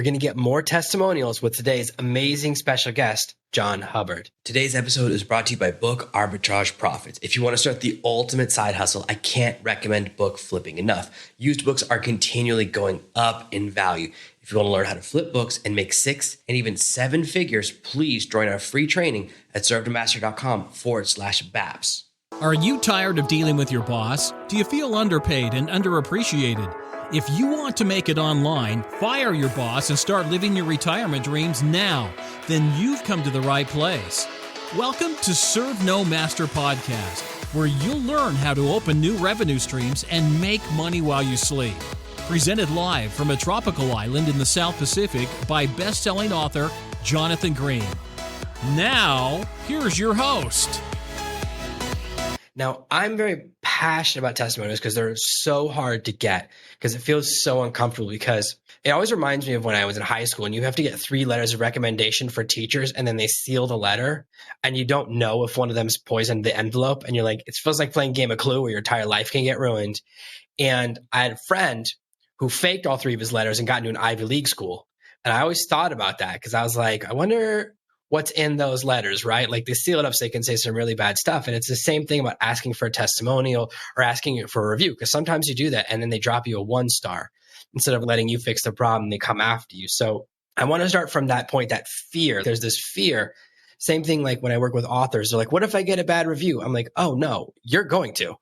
We're going to get more testimonials with today's amazing special guest, John Hubbard. Today's episode is brought to you by Book Arbitrage Profits. If you want to start the ultimate side hustle, I can't recommend book flipping enough. Used books are continually going up in value. If you want to learn how to flip books and make 6 and even 7 figures, please join our free training at servetomaster.com/BAPS. Are you tired of dealing with your boss? Do you feel underpaid and underappreciated? If you want to make it online, fire your boss and start living your retirement dreams now, then you've come to the right place. Welcome to Serve No Master Podcast, where you'll learn how to open new revenue streams and make money while you sleep. Presented live from a tropical island in the South Pacific by best-selling author Jonathan Green. Now, here's your host. Now, I'm very passionate about testimonials because they're so hard to get because it feels so uncomfortable because it always reminds me of when I was in high school and you have to get 3 letters of recommendation for teachers and then they seal the letter and you don't know if one of them's poisoned the envelope and you're like, it feels like playing Game of Clue where your entire life can get ruined. And I had a friend who faked all 3 of his letters and got into an Ivy League school. And I always thought about that because I was like, I wonder what's in those letters, right? Like they seal it up so they can say some really bad stuff. And it's the same thing about asking for a testimonial or asking for a review, because sometimes you do that and then they drop you a 1 star instead of letting you fix the problem. They come after you. So I want to start from that point, that fear. There's this fear. Same thing like when I work with authors, they're like, what if I get a bad review? I'm like, oh no, you're going to.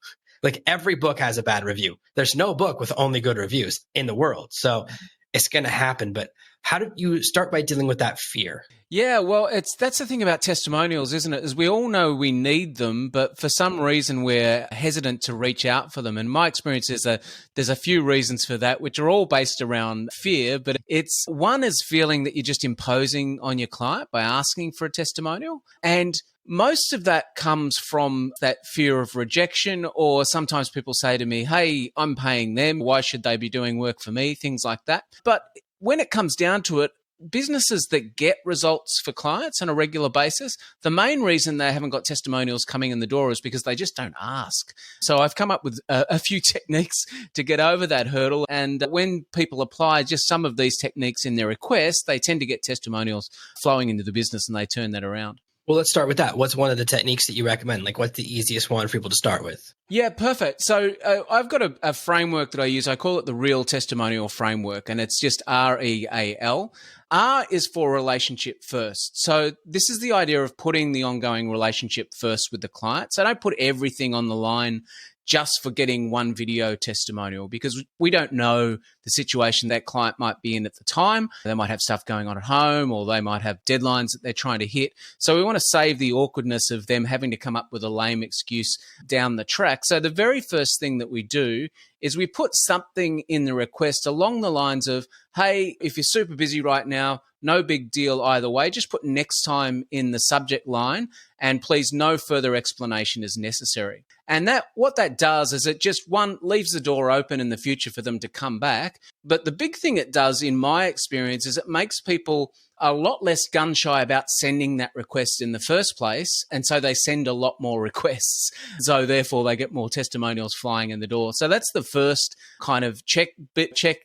Like every book has a bad review. There's no book with only good reviews in the world. So it's going to happen. But how did you start by dealing with that fear? Yeah, well, that's the thing about testimonials, isn't it? Is we all know we need them, but for some reason we're hesitant to reach out for them. And my experience is that there's a few reasons for that, which are all based around fear. But it's one is feeling that you're just imposing on your client by asking for a testimonial. And most of that comes from that fear of rejection, or sometimes people say to me, hey, I'm paying them. Why should they be doing work for me? Things like that. But when it comes down to it, businesses that get results for clients on a regular basis, the main reason they haven't got testimonials coming in the door is because they just don't ask. So I've come up with a few techniques to get over that hurdle. And when people apply just some of these techniques in their request, they tend to get testimonials flowing into the business and they turn that around. Well, let's start with that. What's one of the techniques that you recommend? Like what's the easiest one for people to start with? Yeah, perfect. So I've got a framework that I use. I call it the Real Testimonial Framework, and it's just REAL. R is for relationship first. So this is the idea of putting the ongoing relationship first with the client. So don't put everything on the line just for getting one video testimonial, because we don't know the situation that client might be in at the time. They might have stuff going on at home, or they might have deadlines that they're trying to hit. So we want to save the awkwardness of them having to come up with a lame excuse down the track. So the very first thing that we do is we put something in the request along the lines of, hey, if you're super busy right now, no big deal either way. Just put next time in the subject line, and please no further explanation is necessary. And that what that does is it just, one, leaves the door open in the future for them to come back. But the big thing it does, in my experience, is it makes people a lot less gun shy about sending that request in the first place. And so they send a lot more requests. So therefore they get more testimonials flying in the door. So that's the first kind of check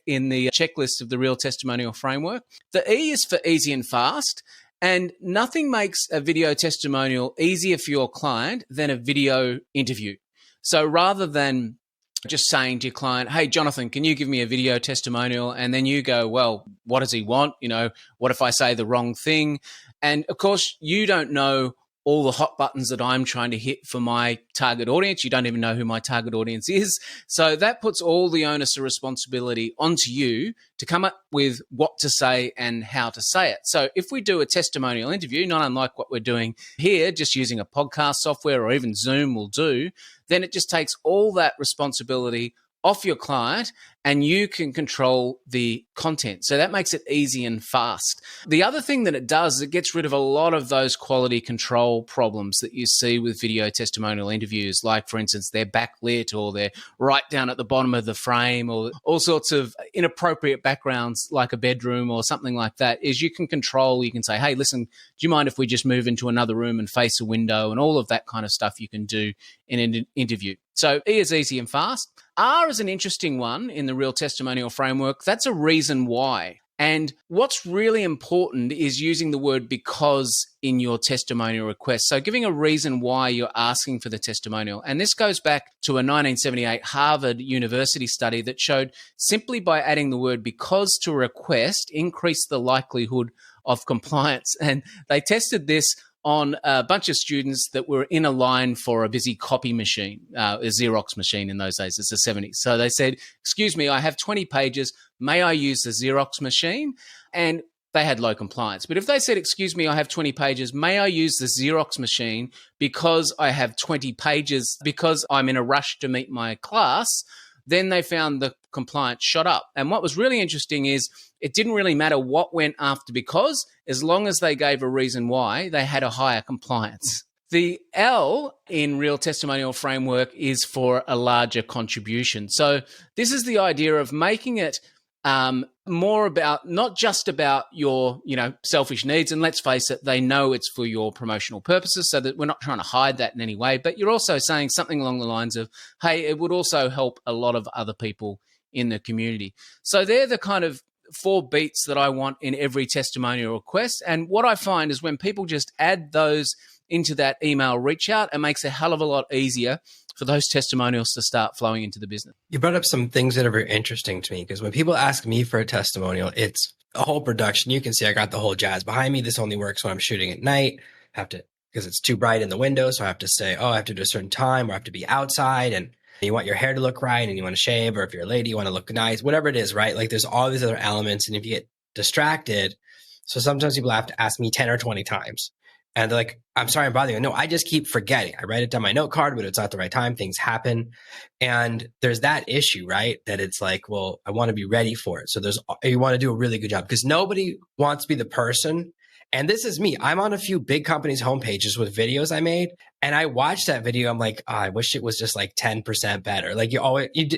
in the checklist of the Real Testimonial Framework. The E is for easy and fast. And nothing makes a video testimonial easier for your client than a video interview. So rather than just saying to your client, hey, Jonathan, can you give me a video testimonial? And then you go, well, what does he want? You know, what if I say the wrong thing? And of course, you don't know all the hot buttons that I'm trying to hit for my target audience. You don't even know who my target audience is. So that puts all the onus of responsibility onto you to come up with what to say and how to say it. So if we do a testimonial interview, not unlike what we're doing here, just using a podcast software or even Zoom will do, then it just takes all that responsibility off your client and you can control the content. So that makes it easy and fast. The other thing that it does is it gets rid of a lot of those quality control problems that you see with video testimonial interviews, like, for instance, they're backlit or they're right down at the bottom of the frame, or all sorts of inappropriate backgrounds like a bedroom or something like that. Is you can control, you can say, hey, listen, do you mind if we just move into another room and face a window, and all of that kind of stuff you can do in an interview. So E is easy and fast. R is an interesting one in the Real Testimonial Framework. That's a reason why. And what's really important is using the word because in your testimonial request. So giving a reason why you're asking for the testimonial. And this goes back to a 1978 Harvard University study that showed simply by adding the word because to a request increased the likelihood of compliance. And they tested this on a bunch of students that were in a line for a busy copy machine, a Xerox machine in those days. It's the 70s. So they said, excuse me, I have 20 pages. May I use the Xerox machine? And they had low compliance. But if they said, excuse me, I have 20 pages, may I use the Xerox machine because I have 20 pages, because I'm in a rush to meet my class, then they found the compliance shot up. And what was really interesting is it didn't really matter what went after because, as long as they gave a reason why, they had a higher compliance. The L in Real Testimonial Framework is for a larger contribution. So this is the idea of making it more about, not just about your, selfish needs. And let's face it, they know it's for your promotional purposes, so that we're not trying to hide that in any way. But you're also saying something along the lines of, hey, it would also help a lot of other people in the community. So they're the kind of 4 beats that I want in every testimonial request. And what I find is when people just add those into that email reach out, it makes a hell of a lot easier for those testimonials to start flowing into the business. You brought up some things that are very interesting to me, because when people ask me for a testimonial, it's a whole production. You can see I got the whole jazz behind me. This only works when I'm shooting at night. I have to, because it's too bright in the window. So I have to say, I have to do a certain time, or I have to be outside, and you want your hair to look right, and you want to shave, or if you're a lady, you want to look nice, whatever it is, right? Like there's all these other elements. And if you get distracted, so sometimes people have to ask me 10 or 20 times. And they're like, I'm sorry I'm bothering you. No, I just keep forgetting. I write it down my note card, but it's not the right time. Things happen. And there's that issue, right? That it's like, well, I want to be ready for it. So you want to do a really good job, because nobody wants to be the person. And this is me. I'm on a few big companies' homepages with videos I made. And I watched that video. I'm like, I wish it was just like 10% better. Like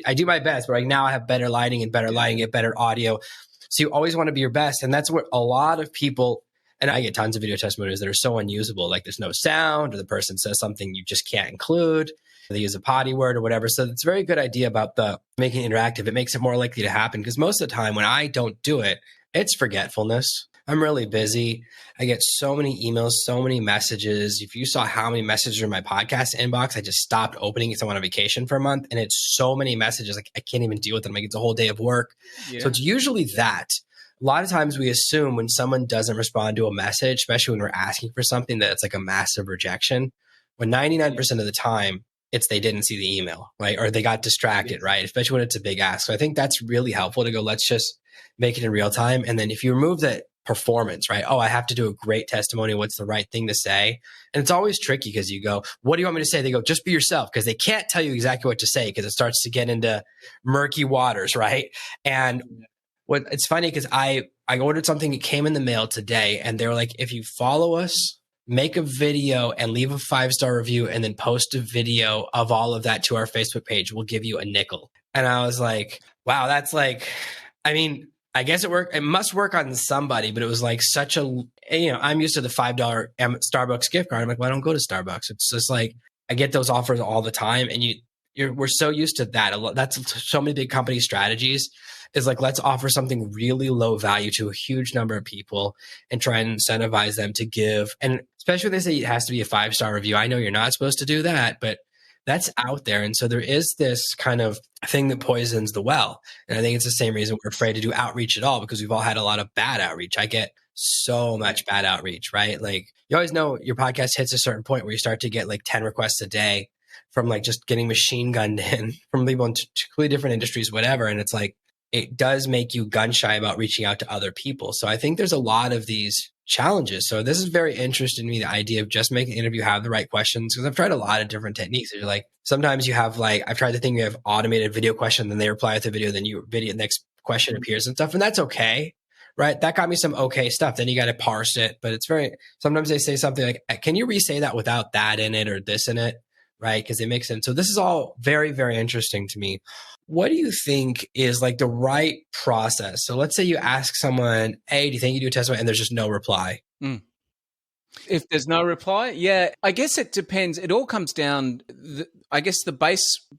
I do my best, but like now I have better lighting and get better audio. So you always want to be your best. And that's what a lot of people, and I get tons of video testimonials that are so unusable, like there's no sound, or the person says something you just can't include. They use a potty word or whatever. So it's a very good idea about the making it interactive. It makes it more likely to happen, because most of the time when I don't do it, it's forgetfulness. I'm really busy. I get so many emails, so many messages. If you saw how many messages are in my podcast inbox, I just stopped opening it because I went on vacation for a month. And it's so many messages, like I can't even deal with them. Like it's a whole day of work. Yeah. So it's usually that. A lot of times we assume when someone doesn't respond to a message, especially when we're asking for something, that it's like a massive rejection. When 99% of the time, it's they didn't see the email, right? Or they got distracted, right? Especially when it's a big ask. So I think that's really helpful to go, let's just make it in real time. And then if you remove that performance, right? I have to do a great testimony. What's the right thing to say? And it's always tricky, because you go, what do you want me to say? They go, just be yourself, because they can't tell you exactly what to say, because it starts to get into murky waters, right? And it's funny, because I ordered something, it came in the mail today, and they were like, if you follow us, make a video and leave a 5-star review, and then post a video of all of that to our Facebook page, we'll give you a nickel. And I was like, wow, that's like, I mean, I guess it must work on somebody, but it was like such a, I'm used to the $5 Starbucks gift card. I'm like, well, I don't go to Starbucks. It's just like, I get those offers all the time. And we're so used to that. That's so many big company strategies is like, let's offer something really low value to a huge number of people and try and incentivize them to give. And especially when they say it has to be a 5-star review. I know you're not supposed to do that, but that's out there. And so there is this kind of thing that poisons the well. And I think it's the same reason we're afraid to do outreach at all, because we've all had a lot of bad outreach. I get so much bad outreach, right? Like you always know your podcast hits a certain point where you start to get like 10 requests a day from like just getting machine gunned in from people in completely different industries, whatever. And it's like, it does make you gun shy about reaching out to other people. So I think there's a lot of these challenges. So this is very interesting to me, the idea of just making an interview have the right questions, because I've tried a lot of different techniques. You're like, sometimes you have like, I've tried the thing, you have automated video question, then they reply with the video, then the next question appears and stuff. And that's okay, right? That got me some okay stuff. Then you got to parse it. But it's sometimes they say something like, can you re-say that without that in it or this in it? Right? Because they make sense. So this is all very, very interesting to me. What do you think is like the right process? So let's say you ask someone, hey, do you think you do a testimony? And there's just no reply. If there's no reply, yeah, I guess it depends. It all comes down. I guess the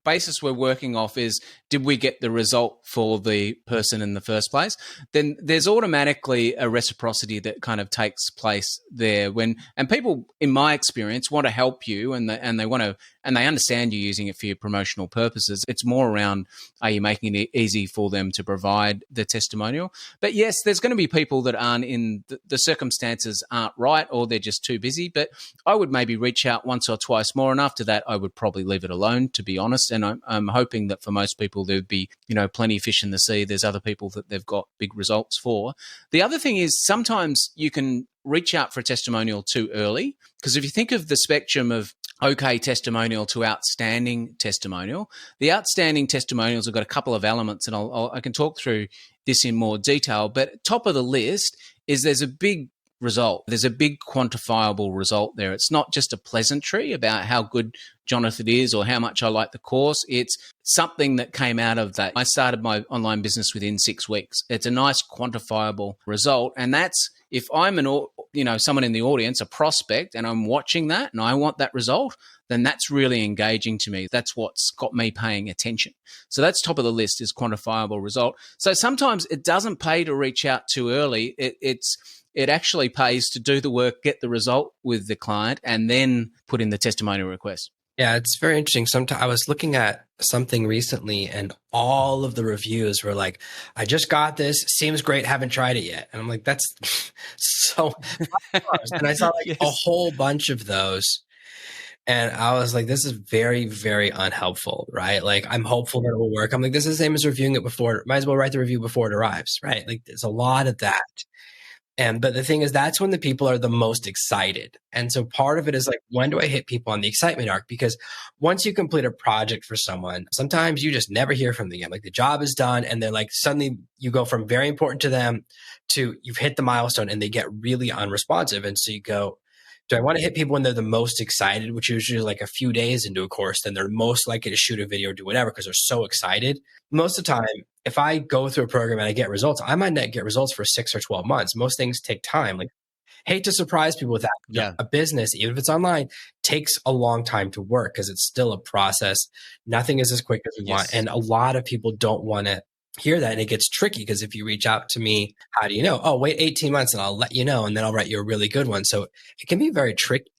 basis we're working off is, did we get the result for the person in the first place? Then there's automatically a reciprocity that kind of takes place there and people, in my experience, want to help you and they want to, and they understand you using it for your promotional purposes. It's more around, are you making it easy for them to provide the testimonial? But yes, there's going to be people that aren't in the circumstances aren't right, or they're just too busy. But I would maybe reach out once or twice more, and after that, I would probably leave it alone, to be honest. And I'm hoping that for most people, there'd be, plenty of fish in the sea. There's other people that they've got big results for. The other thing is, sometimes you can reach out for a testimonial too early, because if you think of the spectrum of okay testimonial to outstanding testimonial, the outstanding testimonials have got a couple of elements, and I can talk through this in more detail. But top of the list is there's a big result. There's a big quantifiable result there. It's not just a pleasantry about how good Jonathan is or how much I like the course. It's something that came out of that. I started my online business within 6 weeks. It's a nice quantifiable result. And that's, if I'm someone in the audience, a prospect, and I'm watching that and I want that result, then that's really engaging to me. That's what's got me paying attention. So that's top of the list, is quantifiable result. So sometimes it doesn't pay to reach out too early. It actually pays to do the work, get the result with the client, and then put in the testimonial request. Yeah, it's very interesting. Sometimes I was looking at something recently, and all of the reviews were like, I just got this, seems great, haven't tried it yet. And I'm like, that's so and I saw Yes. a whole bunch of those. And I was like, this is very, very unhelpful, right? Like, I'm hopeful that it will work. I'm like, this is the same as reviewing it before. Might as well write the review before it arrives, right? Like, there's a lot of that. But the thing is, that's when the people are the most excited. And so part of it is like, when do I hit people on the excitement arc? Because once you complete a project for someone, sometimes you just never hear from them again. Like, the job is done, and then like suddenly you go from very important to them to you've hit the milestone, and they get really unresponsive. And so you go, do I want to hit people when they're the most excited, which is usually like a few days into a course? Then they're most likely to shoot a video or do whatever because they're so excited. Most of the time, if I go through a program and I get results, I might not get results for 6 or 12 months. Most things take time. Like, hate to surprise people with that. Yeah. A business, even if it's online, takes a long time to work because it's still a process. Nothing is as quick as we want. And a lot of people don't want to hear that. And it gets tricky because if you reach out to me, how do you know? Oh, wait 18 months and I'll let you know. And then I'll write you a really good one. So it can be very tricky,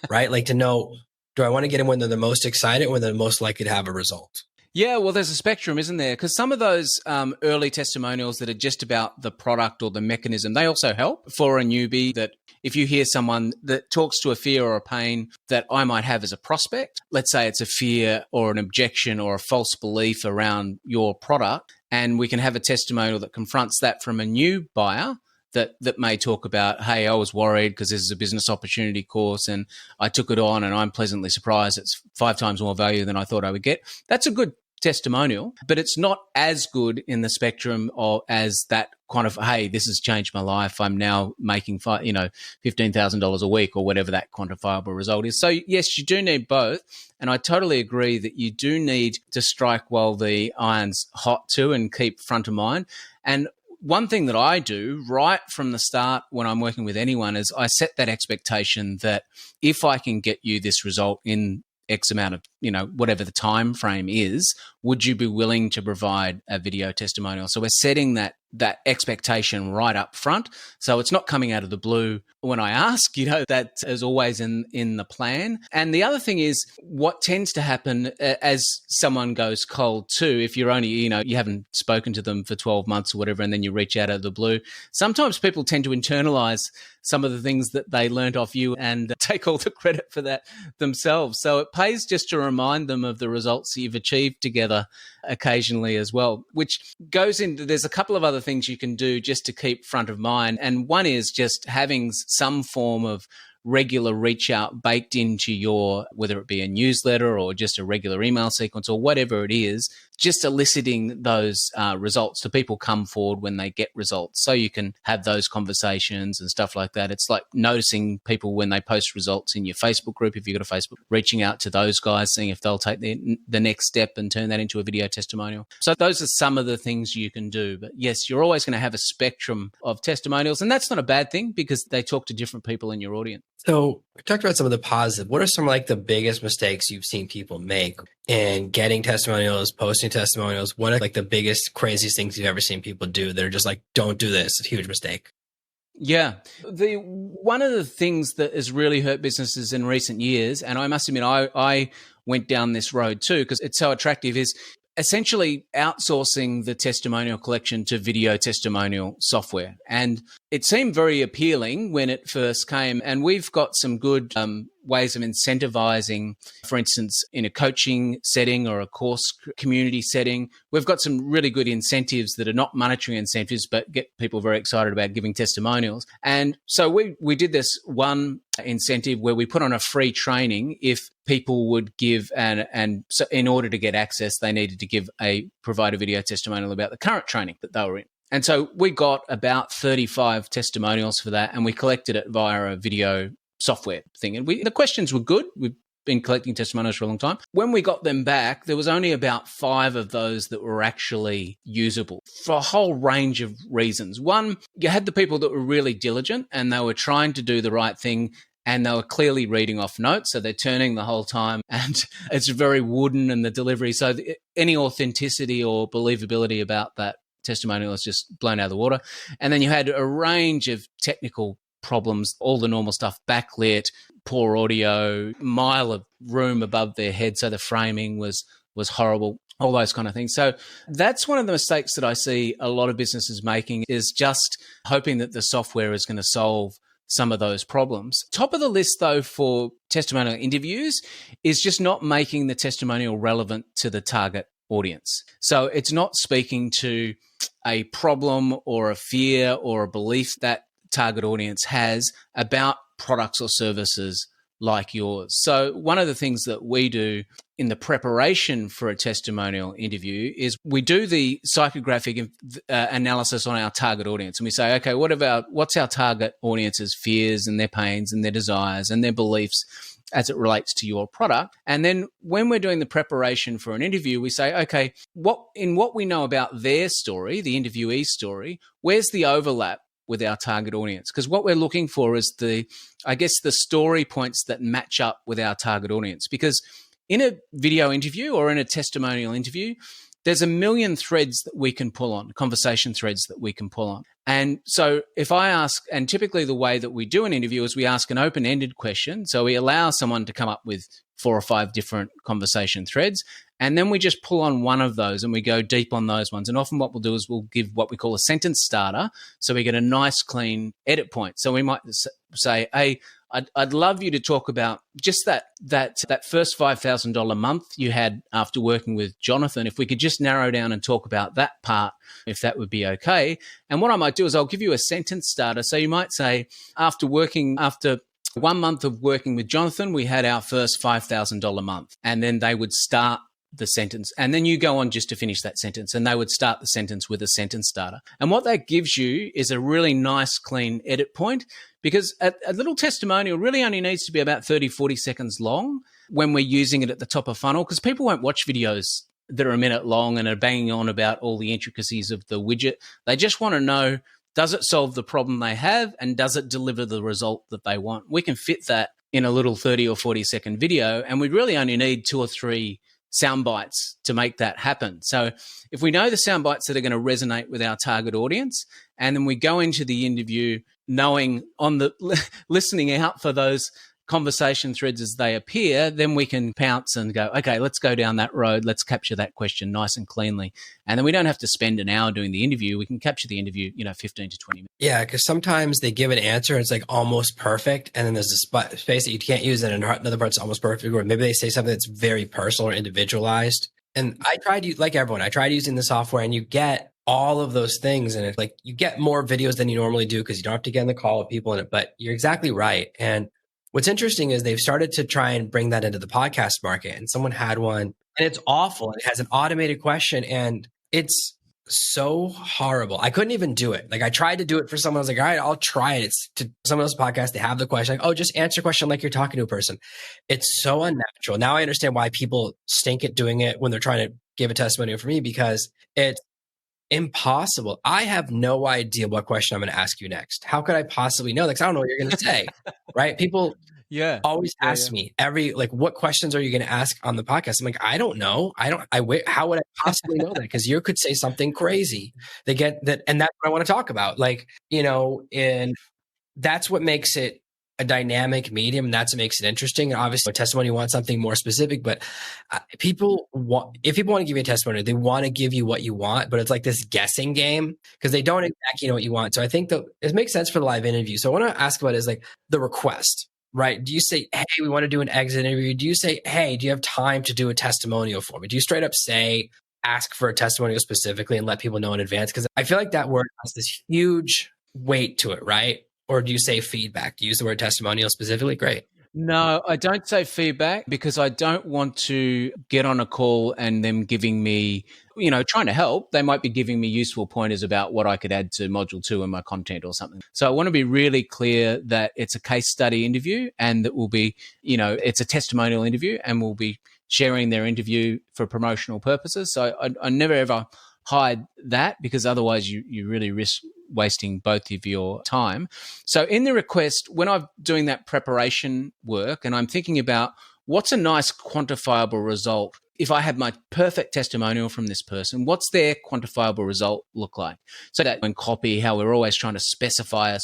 right? Like, to know, do I want to get them when they're the most excited or when they're most likely to have a result? Yeah, well, there's a spectrum, isn't there? Because some of those early testimonials that are just about the product or the mechanism, they also help for a newbie. That if you hear someone that talks to a fear or a pain that I might have as a prospect, let's say it's a fear or an objection or a false belief around your product, and we can have a testimonial that confronts that from a new buyer, that may talk about, hey, I was worried because this is a business opportunity course and I took it on and I'm pleasantly surprised. It's 5 times more value than I thought I would get. That's a good testimonial, but it's not as good in the spectrum of as that kind of, hey, this has changed my life. I'm now making $15,000 a week, or whatever that quantifiable result is. So yes, you do need both. And I totally agree that you do need to strike while the iron's hot too, and keep front of mind. And one thing that I do right from the start when I'm working with anyone is I set that expectation that if I can get you this result in X amount of, whatever the time frame is, would you be willing to provide a video testimonial? So we're setting that expectation right up front. So it's not coming out of the blue when I ask, that is always in the plan. And the other thing is, what tends to happen as someone goes cold too, if you're only, you haven't spoken to them for 12 months or whatever, and then you reach out of the blue, sometimes people tend to internalize some of the things that they learned off you and take all the credit for that themselves. So it pays just to remind them of the results that you've achieved together occasionally as well, which goes into, there's a couple of other things you can do just to keep front of mind. And one is just having some form of regular reach out baked into your, whether it be a newsletter or just a regular email sequence or whatever it is, just eliciting those results. So people come forward when they get results. So you can have those conversations and stuff like that. It's like noticing people when they post results in your Facebook group, if you've got a Facebook, reaching out to those guys, seeing if they'll take the next step and turn that into a video testimonial. So those are some of the things you can do. But yes, you're always going to have a spectrum of testimonials. And that's not a bad thing because they talk to different people in your audience. So we talked about some of the positive. What are some like the biggest mistakes you've seen people make in getting testimonials, posting testimonials? What are like the biggest, craziest things you've ever seen people do that are just like, don't do this? It's a huge mistake. Yeah. One of the things that has really hurt businesses in recent years, and I must admit, I went down this road too because it's so attractive, is essentially outsourcing the testimonial collection to video testimonial software. And it seemed very appealing when it first came. And we've got some good ways of incentivizing, for instance, in a coaching setting or a course community setting. We've got some really good incentives that are not monetary incentives, but get people very excited about giving testimonials. And so we did this one incentive where we put on a free training if people would give, and so in order to get access, they needed to provide a video testimonial about the current training that they were in. And so we got about 35 testimonials for that, and we collected it via a video software thing. And the questions were good. We've been collecting testimonials for a long time. When we got them back, there was only about 5 of those that were actually usable for a whole range of reasons. One, you had the people that were really diligent and they were trying to do the right thing, and they were clearly reading off notes. So they're turning the whole time and it's very wooden in the delivery. So any authenticity or believability about that testimonial is just blown out of the water. And then you had a range of technical problems, all the normal stuff, backlit, poor audio, mile of room above their head. So the framing was horrible, all those kind of things. So that's one of the mistakes that I see a lot of businesses making, is just hoping that the software is going to solve some of those problems. Top of the list, though, for testimonial interviews is just not making the testimonial relevant to the target audience. So it's not speaking to a problem or a fear or a belief that target audience has about products or services like yours. So one of the things that we do in the preparation for a testimonial interview is we do the psychographic analysis on our target audience. And we say, okay, what's our target audience's fears and their pains and their desires and their beliefs as it relates to your product? And then when we're doing the preparation for an interview, we say, okay, what we know about their story, the interviewee's story, where's the overlap with our target audience? Because what we're looking for is the story points that match up with our target audience. Because in a video interview or in a testimonial interview, there's a million threads that we can pull on, conversation threads that we can pull on. And so if I ask, and typically the way that we do an interview is we ask an open-ended question. So we allow someone to come up with 4 or 5 different conversation threads, and then we just pull on one of those and we go deep on those ones. And often what we'll do is we'll give what we call a sentence starter, so we get a nice, clean edit point. So we might say, hey, I'd love you to talk about just that first $5,000 month you had after working with Jonathan. If we could just narrow down and talk about that part, if that would be okay. And what I might do is I'll give you a sentence starter. So you might say, after 1 month of working with Jonathan, we had our first $5,000 month. And then they would start the sentence. And then you go on just to finish that sentence. And they would start the sentence with a sentence starter. And what that gives you is a really nice, clean edit point, because a little testimonial really only needs to be about 30, 40 seconds long when we're using it at the top of funnel, because people won't watch videos that are a minute long and are banging on about all the intricacies of the widget. They just want to know, does it solve the problem they have, and does it deliver the result that they want? We can fit that in a little 30 or 40 second video, and we really only need 2 or 3 sound bites to make that happen. So if we know the sound bites that are going to resonate with our target audience, and then we go into the interview knowing on the listening out for those conversation threads as they appear, then we can pounce and go, okay, let's go down that road. Let's capture that question nice and cleanly. And then we don't have to spend an hour doing the interview. We can capture the interview, 15 to 20 minutes. Yeah, because sometimes they give an answer and it's like almost perfect. And then there's a space that you can't use, and another part's almost perfect. Or maybe they say something that's very personal or individualized. And I tried, like everyone, I tried using the software, and you get all of those things. And it's like you get more videos than you normally do because you don't have to get in the call with people in it. But you're exactly right. And what's interesting is they've started to try and bring that into the podcast market. And someone had one and it's awful. It has an automated question, and it's so horrible. I couldn't even do it. Like I tried to do it for someone. I was like, all right, I'll try it. It's to someone else's podcast. They have the question, like, oh, just answer a question like you're talking to a person. It's so unnatural. Now I understand why people stink at doing it when they're trying to give a testimonial for me, because it's impossible. I have no idea what question I'm going to ask you next. How could I possibly know? Because I don't know what you're going to say, right? People always ask me what questions are you going to ask on the podcast? I'm like, I don't know. How would I possibly know that? Because you could say something crazy. They get that. And that's what I want to talk about. And that's what makes it a dynamic medium. And that's what makes it interesting. And obviously a testimony wants something more specific, but if people want to give you a testimony, they want to give you what you want, but it's like this guessing game because they don't exactly know what you want. So I think that it makes sense for the live interview. So I want to ask about is like the request. Right? Do you say, hey, we want to do an exit interview? Do you say, hey, do you have time to do a testimonial for me? Do you straight up ask for a testimonial specifically and let people know in advance? Because I feel like that word has this huge weight to it, right? Or do you say feedback? Do you use the word testimonial specifically? Great. No, I don't say feedback because I don't want to get on a call and them giving me, trying to help. They might be giving me useful pointers about what I could add to module 2 in my content or something. So I want to be really clear that it's a case study interview and that will be, it's a testimonial interview and we'll be sharing their interview for promotional purposes. So I never ever hide that because otherwise you really risk wasting both of your time. So in the request, when I'm doing that preparation work and I'm thinking about what's a nice quantifiable result, if I have my perfect testimonial from this person, what's their quantifiable result look like? So that in copy, how we're always trying to specify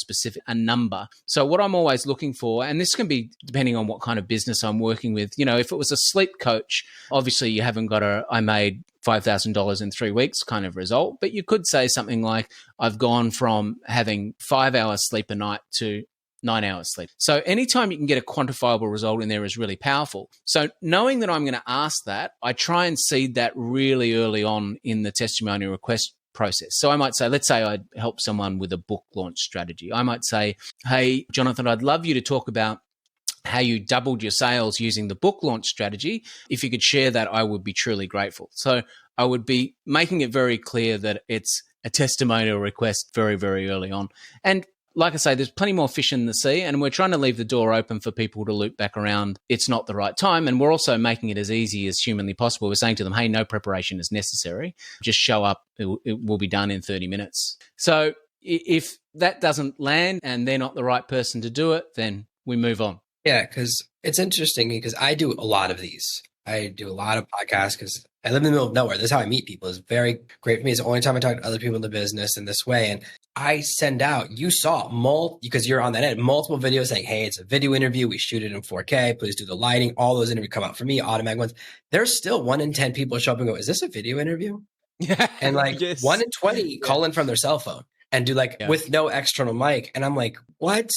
a number. So what I'm always looking for, and this can be depending on what kind of business I'm working with, if it was a sleep coach, obviously you haven't got I made $5,000 in 3 weeks kind of result, but you could say something like, I've gone from having 5 hours sleep a night to 9 hours sleep. So anytime you can get a quantifiable result in there is really powerful. So knowing that I'm going to ask that, I try and seed that really early on in the testimonial request process. So I might say, let's say I help someone with a book launch strategy. I might say, hey, Jonathan, I'd love you to talk about how you doubled your sales using the book launch strategy. If you could share that, I would be truly grateful. So I would be making it very clear that it's a testimonial request very, very early on. And like I say, there's plenty more fish in the sea, and we're trying to leave the door open for people to loop back around. It's not the right time. And we're also making it as easy as humanly possible. We're saying to them, hey, no preparation is necessary. Just show up. It will be done in 30 minutes. So if that doesn't land and they're not the right person to do it, then we move on. Yeah, because it's interesting because I do a lot of these. I do a lot of podcasts because I live in the middle of nowhere. This is how I meet people. It's very great for me. It's the only time I talk to other people in the business in this way. And I send out, you saw because you're on that end, multiple videos saying, hey, it's a video interview. We shoot it in 4K. Please do the lighting. All those interviews come out for me, automatic ones. There's still 1 in 10 people show up and go, is this a video interview? And yes. 1 in 20 call in from their cell phone and do with no external mic. And I'm like, what?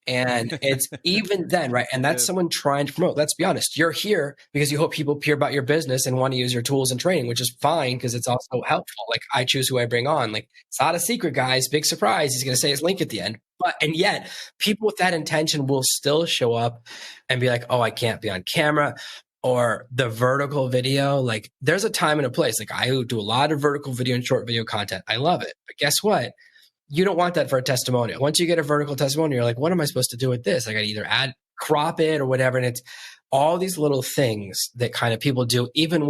And it's even then, right? And that's someone trying to promote. Let's be honest. You're here because you hope people hear about your business and want to use your tools and training, which is fine because it's also helpful. Like I choose who I bring on. Like it's not a secret, guys. Big surprise. He's going to say his link at the end. And yet people with that intention will still show up and be like, oh, I can't be on camera. Or the vertical video. Like there's a time and a place. Like I do a lot of vertical video and short video content. I love it. But guess what? You don't want that for a testimonial. Once you get a vertical testimonial, you're like, what am I supposed to do with this? I got to either crop it or whatever. And it's all these little things that kind of people do, even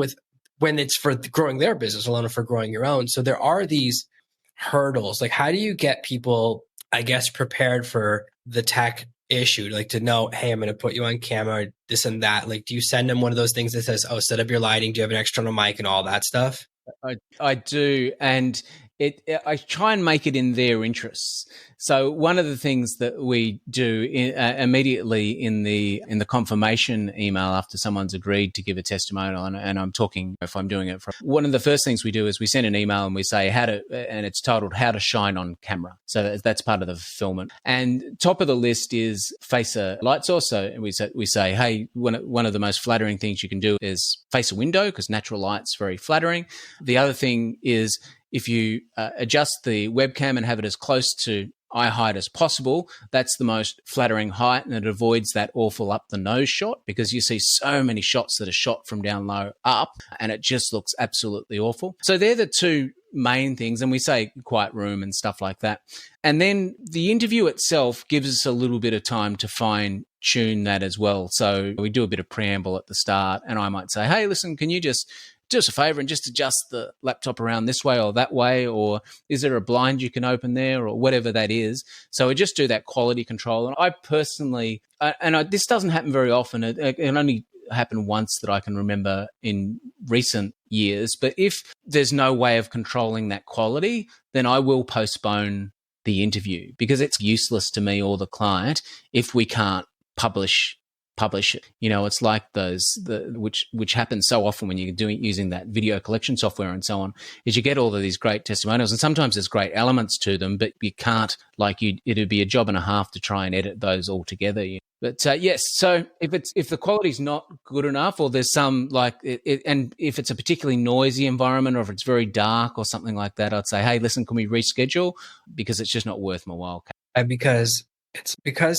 when it's for growing their business, alone for growing your own. So there are these hurdles. Like how do you get people, I guess, prepared for the tech issue? Like to know, hey, I'm going to put you on camera, this and that. Like, do you send them one of those things that says, oh, set up your lighting? Do you have an external mic and all that stuff? I do. And I try and make it in their interests. So one of the things that we do immediately in the confirmation email after someone's agreed to give a testimonial, and I'm talking if I'm doing it from one of the first things we do is we send an email and we say and it's titled "How to Shine on Camera." So that's part of the fulfillment. And top of the list is face a light source. So we say, hey, one of the most flattering things you can do is face a window because natural light's very flattering. The other thing is if you adjust the webcam and have it as close to eye height as possible. That's the most flattering height, and it avoids that awful up the nose shot, because you see so many shots that are shot from down low up, and it just looks absolutely awful. So they're the two main things, and we say quiet room and stuff like that. And then the interview itself gives us a little bit of time to fine tune that as well. So we do a bit of preamble at the start, and I might say, hey, listen, can you just do us a favor and just adjust the laptop around this way or that way, or is there a blind you can open there, or whatever that is. So we just do that quality control. And I personally, this doesn't happen very often. It only happened once that I can remember in recent years. But if there's no way of controlling that quality, then I will postpone the interview, because it's useless to me or the client if we can't publish it. It's like which happens so often when you're using that video collection software and so on, is you get all of these great testimonials, and sometimes there's great elements to them, but you can't, it'd be a job and a half to try and edit those all together. But yes, so if the quality's not good enough, or there's some and if it's a particularly noisy environment, or if it's very dark or something like that, I'd say, hey, listen, can we reschedule, because it's just not worth my while. And because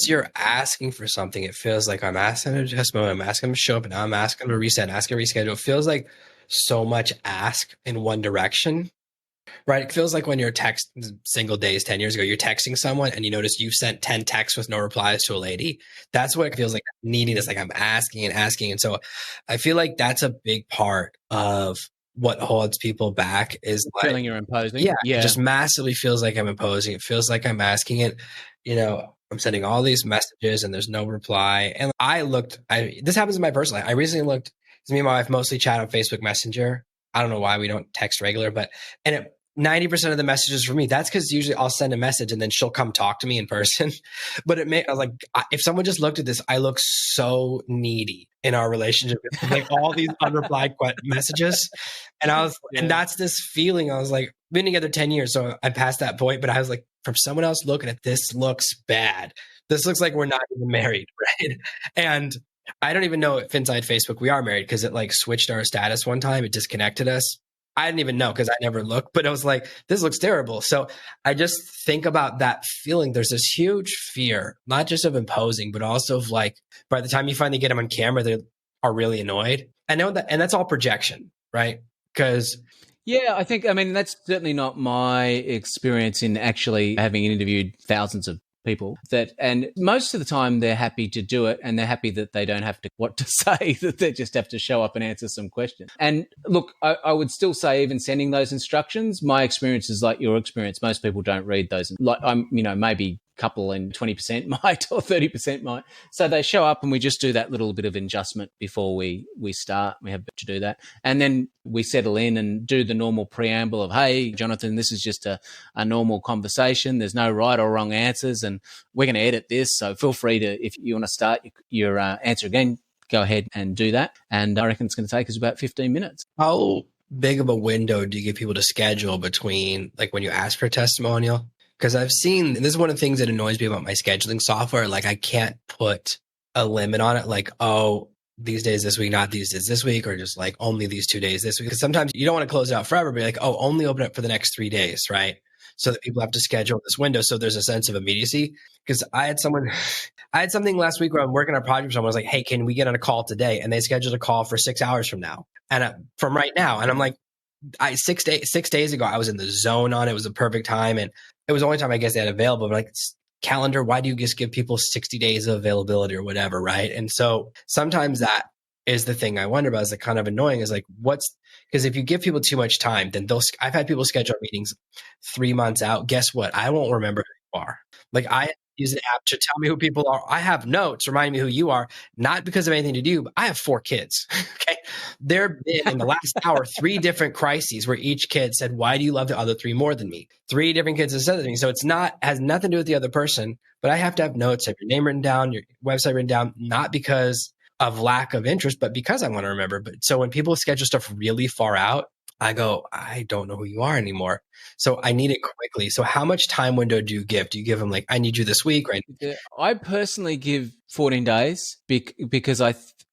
you're asking for something, it feels like I'm asking a testimonial, I'm asking them to show up, and now I'm asking them to reset, asking to reschedule. It feels like so much ask in one direction, right? It feels like when you're single days 10 years ago, you're texting someone and you notice you've sent 10 texts with no replies to a lady. That's what it feels like, neediness, like I'm asking and asking. And so I feel like that's a big part of what holds people back, is feeling you're imposing. Yeah. It just massively feels like I'm imposing. It feels like I'm asking it. I'm sending all these messages and there's no reply. And this happens in my personal life. I recently looked, me and my wife mostly chat on Facebook Messenger. I don't know why we don't text regular, 90% of the messages for me, that's because usually I'll send a message and then she'll come talk to me in person. But I was like, if someone just looked at this, I look so needy in our relationship. Like all these unreplied messages. And and that's this feeling. I was like, been together 10 years. So I passed that point, but I was like, from someone else looking at this, looks bad. This looks like we're not even married, right? And I don't even know if inside Facebook we are married, because it switched our status one time. It disconnected us. I didn't even know because I never looked, but I was like, this looks terrible. So I just think about that feeling. There's this huge fear, not just of imposing, but also of by the time you finally get them on camera, they are really annoyed. I know that, and that's all projection, right? Because that's certainly not my experience in actually having interviewed thousands of people, and most of the time they're happy to do it, and they're happy that they don't have what to say, that they just have to show up and answer some questions. And look, I would still say, even sending those instructions, my experience is like your experience. Most people don't read those. Maybe couple and 20% might, or 30% might. So they show up and we just do that little bit of adjustment before we start. We have to do that. And then we settle in and do the normal preamble of, hey, Jonathan, this is just a normal conversation. There's no right or wrong answers, and we're going to edit this. So feel free to, if you want to start your answer again, go ahead and do that. And I reckon it's going to take us about 15 minutes. How big of a window do you give people to schedule between when you ask for a testimonial? Because I've seen, and this is one of the things that annoys me about my scheduling software, I can't put a limit on it, these days this week, not these days this week, or just only these 2 days this week. Because sometimes you don't want to close it out forever, but only open it for the next 3 days, right? So that people have to schedule this window. So there's a sense of immediacy. Because I had something last week where I'm working on a project. Someone was like, hey, can we get on a call today? And they scheduled a call for 6 hours from now. And from right now. And I'm like, 6 days ago, I was in the zone on it. It was a perfect time. And it was the only time I guess they had available. But calendar, why do you just give people 60 days of availability or whatever, right? And so sometimes that is the thing I wonder about, is kind of annoying, is because if you give people too much time, then I've had people schedule meetings 3 months out. Guess what? I won't remember who you are. I use an app to tell me who people are. I have notes reminding me who you are, not because of anything to do, but I have 4 kids. Okay. There have been in the last hour 3 different crises where each kid said, why do you love the other 3 more than me? 3 different kids have said that to me. So has nothing to do with the other person, but I have to have notes, have your name written down, your website written down, not because of lack of interest, but because I want to remember. But so when people schedule stuff really far out, I go, I don't know who you are anymore. So I need it quickly. So how much time window do you give? Do you give them I need you this week, right? I personally give 14 days because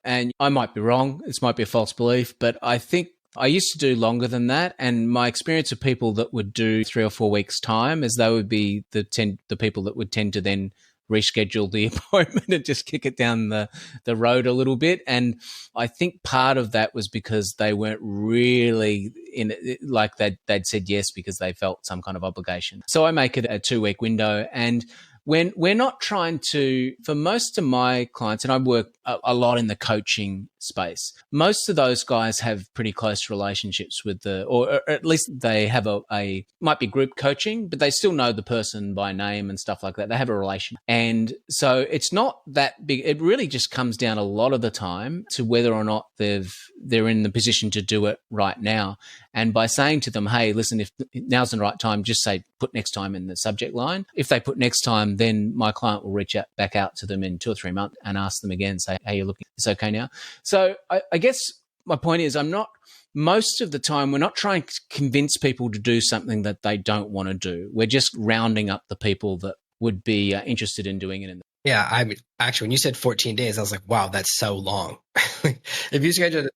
and I might be wrong. This might be a false belief, but I think I used to do longer than that, and my experience of people that would do 3 or 4 weeks' time is they would be the people that would tend to then reschedule the appointment and just kick it down the road a little bit. And I think part of that was because they weren't really in it, like they'd said yes because they felt some kind of obligation. So I make it a 2-week window. And when we're not trying to, for most of my clients, and I work a lot in the coaching space, most of those guys have pretty close relationships with or at least they have a might be group coaching, but they still know the person by name and stuff like that. They have a relation. And so it's not that big. It really just comes down a lot of the time to whether or not they're in the position to do it right now. And by saying to them, hey, listen, if now's the right time, just say, put next time in the subject line. If they put next time, then my client will reach back out to them in 2 or 3 months and ask them again, say, hey, you're looking, it's okay now. So I guess my point is most of the time, we're not trying to convince people to do something that they don't want to do. We're just rounding up the people that would be interested in doing it. Yeah, I mean, actually, when you said 14 days, I was like, wow, that's so long. If you schedule it,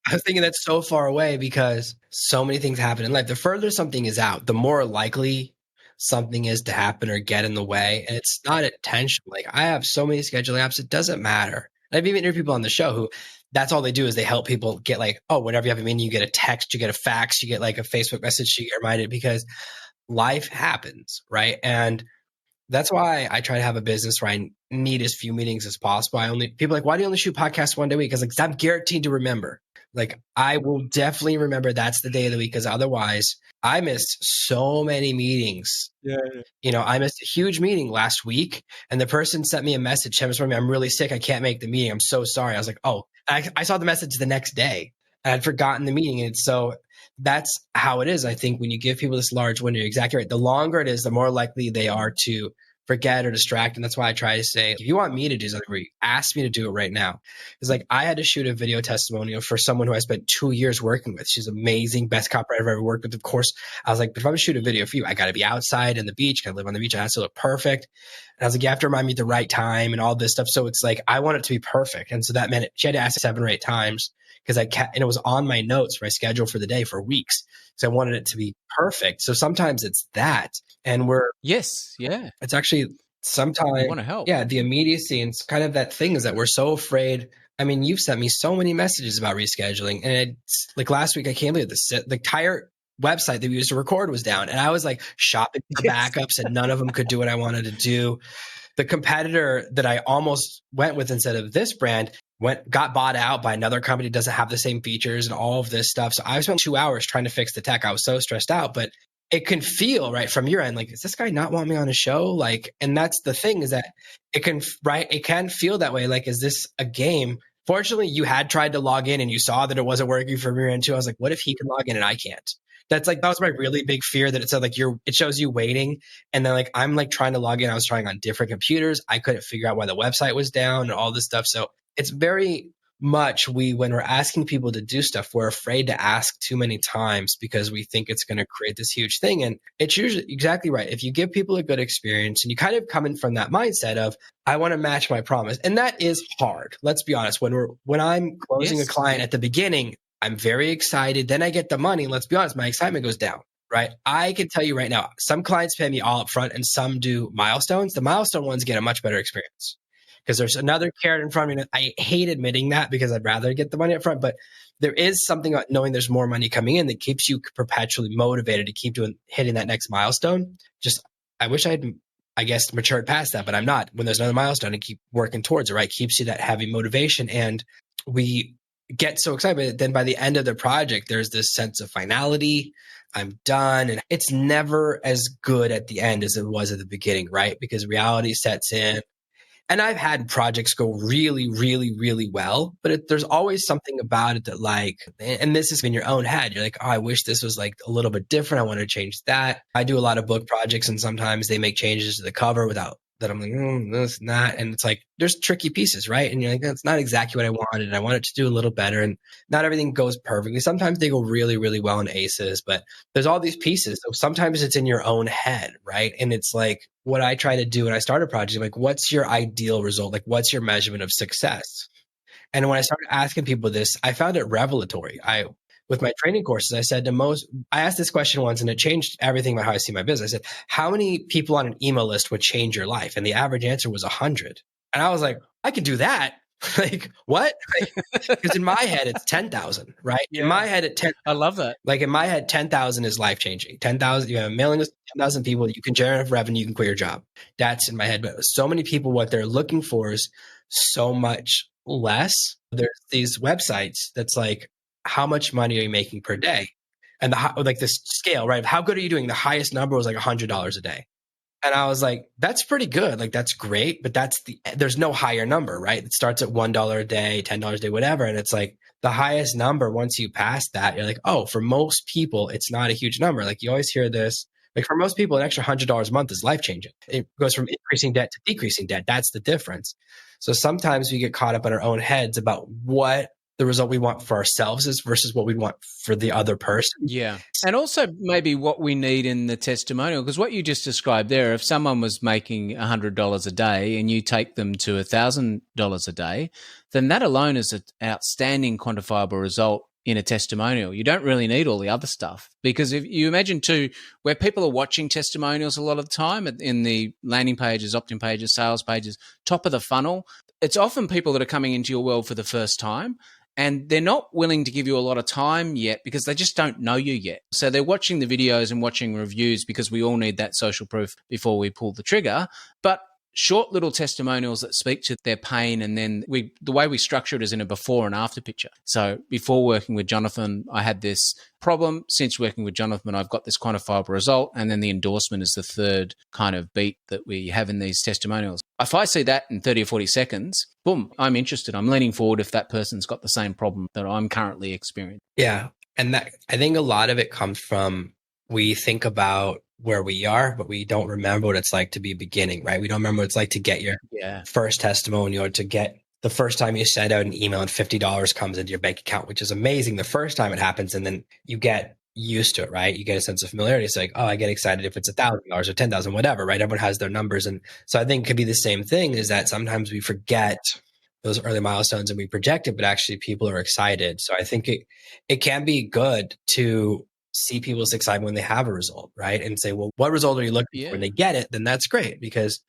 I was thinking that's so far away because so many things happen in life. The further something is out, the more likely something is to happen or get in the way. And it's not intentional. Like I have so many scheduling apps, it doesn't matter. I've even interviewed people on the show who that's all they do is they help people get like, oh, whenever you have a meeting, you get a text, you get a fax, you get like a Facebook message to get reminded because life happens, right? And that's why I try to have a business where I need as few meetings as possible. People are like, why do you only shoot podcasts one day a week? Because like, I'm guaranteed to remember. Like I will definitely remember that's the day of the week because otherwise I missed so many meetings. Yeah. You know, I missed a huge meeting last week and the person sent me a message. I'm really sick. I can't make the meeting. I'm so sorry. I was like, oh, I saw the message the next day and I'd forgotten the meeting. And so that's how it is. I think when you give people this large window, you're exactly right. The longer it is, the more likely they are to forget or distract. And that's why I try to say, if you want me to do something, ask me to do it right now. It's like I had to shoot a video testimonial for someone who I spent 2 years working with. She's amazing, best copywriter I've ever worked with. Of course, I was like, but if I'm going to shoot a video for you, I got to be outside in the beach. Got to live on the beach. It has to look perfect. And I was like, you have to remind me at the right time and all this stuff. So it's like, I want it to be perfect. And so that meant she had to ask 7 or 8 times because and it was on my notes, my schedule for the day for weeks. So I wanted it to be perfect. So sometimes it's that. And it's actually sometimes, want to help. Yeah, the immediacy and it's kind of that thing is that we're so afraid. I mean, you've sent me so many messages about rescheduling. And it's like last week, I can't believe this. The entire website that we used to record was down. And I was like shopping for backups and none of them could do what I wanted to do. The competitor that I almost went with instead of this brand got bought out by another company that doesn't have the same features and all of this stuff. So I spent 2 hours trying to fix the tech. I was so stressed out, but it can feel right from your end. Like, is this guy not want me on a show? Like, and that's the thing is that it can feel that way. Like, is this a game? Fortunately, you had tried to log in and you saw that it wasn't working from your end too. I was like, what if he can log in and I can't? That was my really big fear that it said like it shows you waiting. And then like, I'm like trying to log in. I was trying on different computers. I couldn't figure out why the website was down and all this stuff. So it's very much when we're asking people to do stuff, we're afraid to ask too many times because we think it's going to create this huge thing. And it's usually exactly right. If you give people a good experience and you kind of come in from that mindset of, I want to match my promise. And that is hard. Let's be honest. When I'm closing a client at the beginning, I'm very excited. Then I get the money. Let's be honest. My excitement goes down, right? I can tell you right now, some clients pay me all up front and some do milestones. The milestone ones get a much better experience. Because there's another carrot in front of me. I hate admitting that because I'd rather get the money up front. But there is something about knowing there's more money coming in that keeps you perpetually motivated to keep hitting that next milestone. I wish I'd, matured past that, but I'm not. When there's another milestone, I keep working towards it, right? Keeps you that heavy motivation. And we get so excited. Then by the end of the project, there's this sense of finality. I'm done. And it's never as good at the end as it was at the beginning, right? Because reality sets in. And I've had projects go really, really, really well, but there's always something about it that and this is in your own head. You're like, oh, I wish this was like a little bit different. I want to change that. I do a lot of book projects and sometimes they make changes to the cover without that. I'm like, this, not. And it's like, there's tricky pieces, right? And you're like, that's not exactly what I wanted. I want it to do a little better. And not everything goes perfectly. Sometimes they go really, really well in aces, but there's all these pieces. So sometimes it's in your own head, right? And it's like, what I try to do when I start a project, like, what's your ideal result? Like, what's your measurement of success? And when I started asking people this, I found it revelatory. with my training courses, I asked this question once and it changed everything about how I see my business. I said, how many people on an email list would change your life? And the average answer was 100. And I was like, I could do that. Like, what? Because in my head, it's 10,000, right? Yeah. In my head, at 10, I love that. like in my head, 10,000 is life changing. 10,000, you have a mailing list of 10,000 people, you can generate revenue, you can quit your job. That's in my head. But so many people, what they're looking for is so much less. There's these websites that's like, how much money are you making per day? And like this scale, right? How good are you doing? The highest number was like $100 a day. And I was like, that's pretty good. Like, that's great. But there's no higher number, right? It starts at $1 a day, $10 a day, whatever. And it's like the highest number, once you pass that, you're like, oh, for most people, it's not a huge number. Like, you always hear this. Like, for most people, an extra $100 a month is life changing. It goes from increasing debt to decreasing debt. That's the difference. So sometimes we get caught up in our own heads about what the result we want for ourselves is versus what we want for the other person. Yeah. And also maybe what we need in the testimonial, because what you just described there, if someone was making $100 a day and you take them to $1,000 a day, then that alone is an outstanding quantifiable result in a testimonial. You don't really need all the other stuff, because if you imagine too, where people are watching testimonials a lot of the time in the landing pages, opt-in pages, sales pages, top of the funnel, it's often people that are coming into your world for the first time. And they're not willing to give you a lot of time yet because they just don't know you yet. So they're watching the videos and watching reviews because we all need that social proof before we pull the trigger. But short little testimonials that speak to their pain, and then the way we structure it is in a before and after picture. So before working with Jonathan, I had this problem. Since working with Jonathan, I've got this quantifiable result, and then the endorsement is the third kind of beat that we have in these testimonials. If I see that in 30 or 40 seconds, boom, I'm interested. I'm leaning forward if that person's got the same problem that I'm currently experiencing. Yeah. And that, I think a lot of it comes from, we think about where we are, but we don't remember what it's like to be beginning, right? We don't remember what it's like to get your first testimonial, or to get the first time you send out an email and $50 comes into your bank account, which is amazing the first time it happens. And then you get used to it, right? You get a sense of familiarity. It's like, oh, I get excited if it's $1,000 or $10,000, whatever, right? Everyone has their numbers. And so I think it could be the same thing, is that sometimes we forget those early milestones and we project it, but actually people are excited. So I think it can be good to see people's excitement when they have a result, right? And say, well, what result are you looking for? When they get it, then that's great, because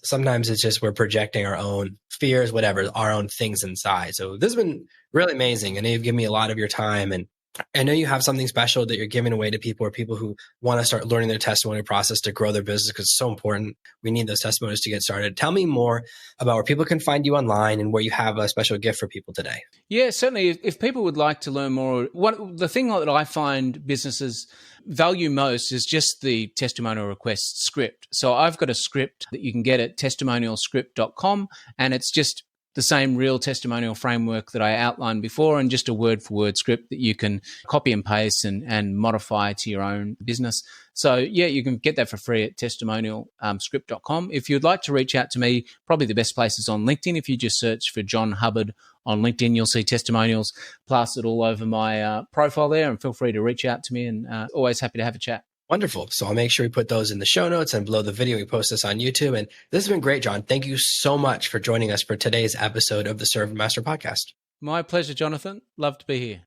sometimes it's just we're projecting our own fears, whatever, our own things inside. So this has been really amazing. And you've given me a lot of your time, and I know you have something special that you're giving away to people, or people who want to start learning their testimonial process to grow their business, because it's so important. We need those testimonials to get started. Tell me more about where people can find you online and where you have a special gift for people today. Yeah, certainly. If people would like to learn more, the thing that I find businesses value most is just the testimonial request script. So I've got a script that you can get at testimonialscript.com, and it's just the same real testimonial framework that I outlined before, and just a word-for-word script that you can copy and paste and modify to your own business. So yeah, you can get that for free at testimonialscript.com. If you'd like to reach out to me, probably the best place is on LinkedIn. If you just search for John Hubbard on LinkedIn, you'll see testimonials plastered all over my profile there, and feel free to reach out to me, and always happy to have a chat. Wonderful. So I'll make sure we put those in the show notes and below the video. We post this on YouTube. And this has been great, John. Thank you so much for joining us for today's episode of the Serve Master Podcast. My pleasure, Jonathan. Love to be here.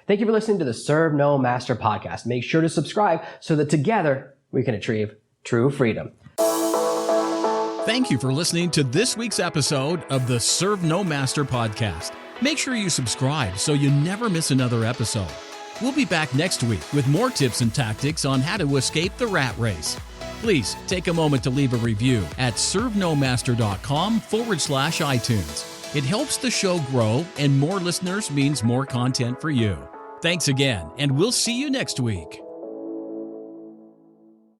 Thank you for listening to the Serve No Master Podcast. Make sure to subscribe so that together we can achieve true freedom. Thank you for listening to this week's episode of the Serve No Master Podcast. Make sure you subscribe so you never miss another episode. We'll be back next week with more tips and tactics on how to escape the rat race. Please take a moment to leave a review at servenomaster.com/iTunes. It helps the show grow, and more listeners means more content for you. Thanks again, and we'll see you next week.